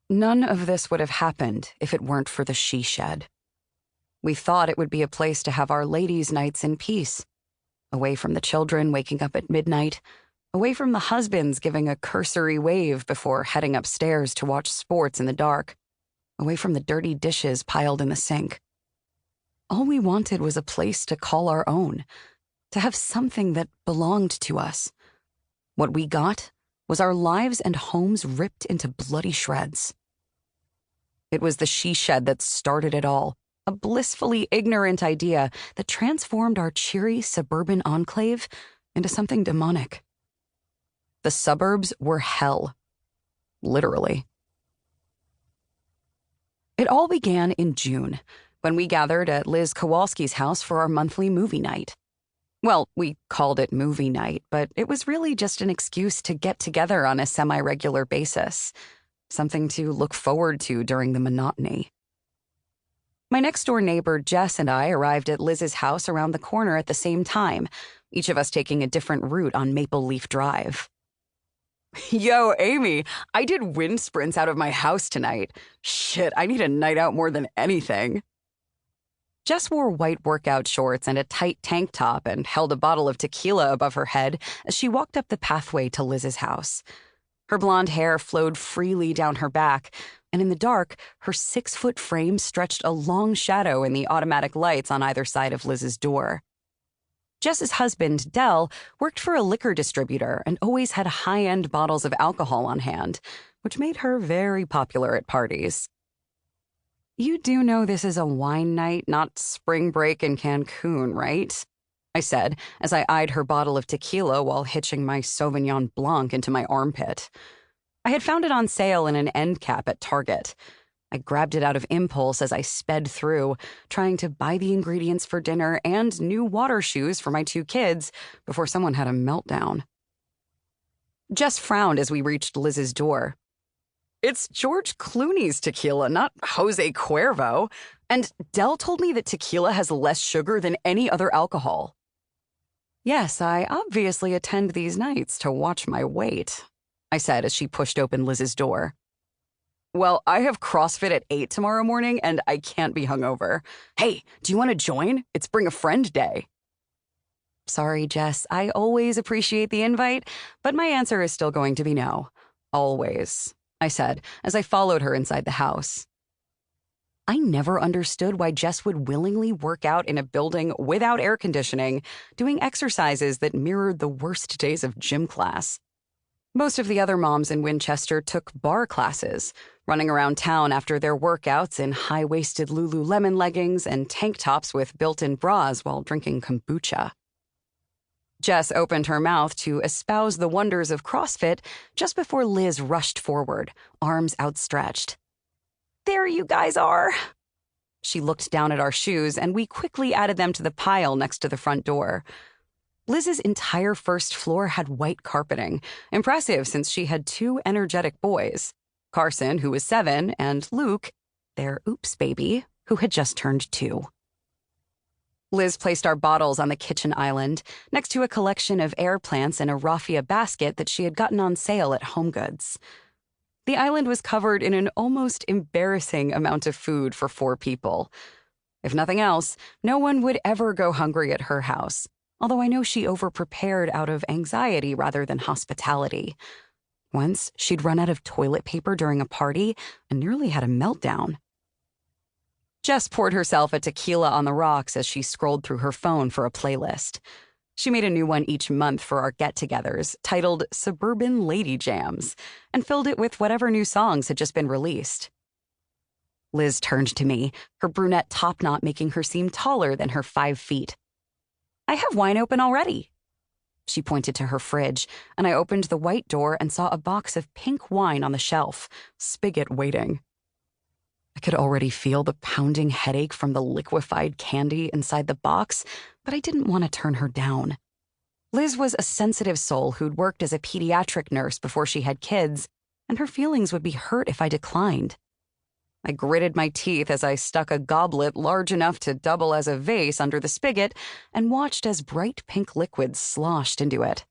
None of this would have happened if it weren't for the she shed. We thought it would be a place to have our ladies' nights in peace, away from the children waking up at midnight, away from the husbands giving a cursory wave before heading upstairs to watch sports in the dark, away from the dirty dishes piled in the sink. All we wanted was a place to call our own, to have something that belonged to us. What we got was our lives and homes ripped into bloody shreds. It was the she shed that started it all, a blissfully ignorant idea that transformed our cheery suburban enclave into something demonic. The suburbs were hell. Literally. It all began in June, when we gathered at Liz Kowalski's house for our monthly movie night. Well, we called it movie night, but it was really just an excuse to get together on a semi-regular basis, something to look forward to during the monotony. My next-door neighbor, Jess, and I arrived at Liz's house around the corner at the same time, each of us taking a different route on Maple Leaf Drive. Yo, Amy, I did wind sprints out of my house tonight. Shit, I need a night out more than anything. Jess wore white workout shorts and a tight tank top and held a bottle of tequila above her head as she walked up the pathway to Liz's house. Her blonde hair flowed freely down her back, and in the dark, her 6-foot frame stretched a long shadow in the automatic lights on either side of Liz's door. Jess's husband, Del, worked for a liquor distributor and always had high-end bottles of alcohol on hand, which made her very popular at parties. You do know this is a wine night, not spring break in Cancun, right? I said, as I eyed her bottle of tequila while hitching my Sauvignon Blanc into my armpit. I had found it on sale in an end cap at Target. I grabbed it out of impulse as I sped through, trying to buy the ingredients for dinner and new water shoes for my 2 kids before someone had a meltdown. Jess frowned as we reached Liz's door. It's George Clooney's tequila, not Jose Cuervo. And Del told me that tequila has less sugar than any other alcohol. Yes, I obviously attend these nights to watch my weight, I said as she pushed open Liz's door. Well, I have CrossFit at 8 tomorrow morning and I can't be hungover. Hey, do you want to join? It's Bring a Friend Day. Sorry, Jess, I always appreciate the invite, but my answer is still going to be no. Always. I said, as I followed her inside the house. I never understood why Jess would willingly work out in a building without air conditioning, doing exercises that mirrored the worst days of gym class. Most of the other moms in Winchester took bar classes, running around town after their workouts in high-waisted Lululemon leggings and tank tops with built-in bras while drinking kombucha. Jess opened her mouth to espouse the wonders of CrossFit just before Liz rushed forward, arms outstretched. There you guys are. She looked down at our shoes, and we quickly added them to the pile next to the front door. Liz's entire first floor had white carpeting, impressive since she had 2 energetic boys, Carson, who was 7, and Luke, their oops baby, who had just turned 2. Liz placed our bottles on the kitchen island, next to a collection of air plants in a raffia basket that she had gotten on sale at HomeGoods. The island was covered in an almost embarrassing amount of food for 4 people. If nothing else, no one would ever go hungry at her house, although I know she over-prepared out of anxiety rather than hospitality. Once, she'd run out of toilet paper during a party and nearly had a meltdown. Jess poured herself a tequila on the rocks as she scrolled through her phone for a playlist. She made a new one each month for our get-togethers, titled Suburban Lady Jams, and filled it with whatever new songs had just been released. Liz turned to me, her brunette topknot making her seem taller than her 5 feet. I have wine open already. She pointed to her fridge, and I opened the white door and saw a box of pink wine on the shelf, spigot waiting. I could already feel the pounding headache from the liquefied candy inside the box, but I didn't want to turn her down. Liz was a sensitive soul who'd worked as a pediatric nurse before she had kids, and her feelings would be hurt if I declined. I gritted my teeth as I stuck a goblet large enough to double as a vase under the spigot and watched as bright pink liquid sloshed into it.